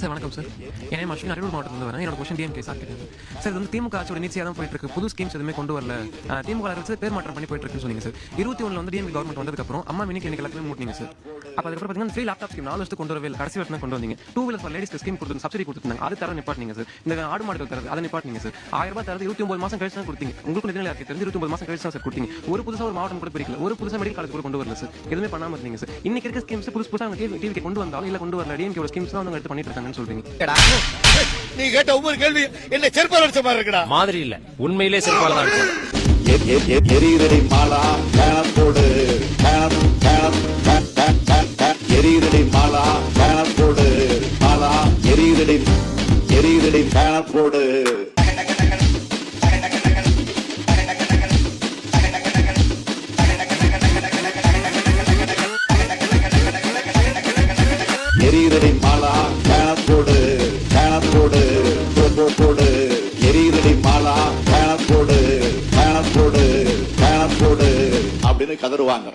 Sir வணக்கம் sir. என் name Ashwin, Ariyalur மாவட்டத்தில் வரேன். என்னோட கொஸ்டின் டிஎம்கே சார் கேட்டேன். சார் இது வந்து திமுக ஆட்சியோட நீச்சியாக தான் போயிட்டு இருக்கு. புது ஸ்கீம்ஸ் எதுவுமே கொண்டு வரல. திமுக அரசு பேர் மாற்றம் பண்ணி போயிட்டு இருக்குன்னு சொன்னீங்க சார். 21 வந்து டிஎம்கே கவர்மெண்ட் வந்ததுக்கப்புறம் அம்மா மினி கிளினிக் எல்லாமே மூட்டினீங்க சார். அப்போ அதுக்கப்புறம் பார்த்தீங்கன்னா ஃப்ரீ லேப்டாப் ஸ்கீம் 4 வருஷத்துக்கு கொண்டு வரவே இல்லை. கடைசி வருஷம் தான் கொண்டு வந்தீங்க. 2 வீலர் ஃபார் லேடிஸ்க்கு ஸ்கீம் கொடுத்து சப்சிடி கொடுத்துருந்தாங்க. அது தர நிப்பாட்டினீங்க சார். இந்த ஆடு மாடுகள் தரது அதை நிப்பாட்டினீங்க சார். 1000 ரூபாய் தரது 29 மாதம் கழிச்சு தான் கொடுத்தீங்க. உங்களுக்கு நிதிநிலை அறிக்கை தெரிஞ்சு 29 மாதம் கழிச்சு தான் சார் கொடுத்தீங்க. ஒரு புதுசாக ஒரு மாவட்டம் கூட பிரிக்கல. ஒரு புதுசாக மெடிக்கல் காலேஜ் கூட கொண்டு வரல சார். எதுவுமே பண்ணாம இருந்தீங்க சார். இன்னைக்கு இருக்க ஸ்கீம்ஸ் புதுசாக டிவிக்கு கொண்டு வந்தாலும் இல்லை கொண்டு வரல. டிஎம்கே ஸ்கீம்ஸ் தான் எடுத்து பண்ணிட்டு இருக்காங்கன்னு சொல்றீங்க. நீ கேட்ட ஒவ்வொரு கேள்வி என்ன செருப்பால் அடிச்ச மாதிரி இருக்குடா. மாதிரி இல்ல, உண்மையிலே செருப்பால் தான் அடிச்சேன். எரியுதடி மாலா பேனத்தோடு எரியுதடி மாலா பேனத்தோடு மாலா எரியுதடி பேனத்தோடு எரியுதடி மாலா பேனத்தோடு எரியுதடி மாலா பேனத்தோடு அப்படின்னு கதறுவாங்க.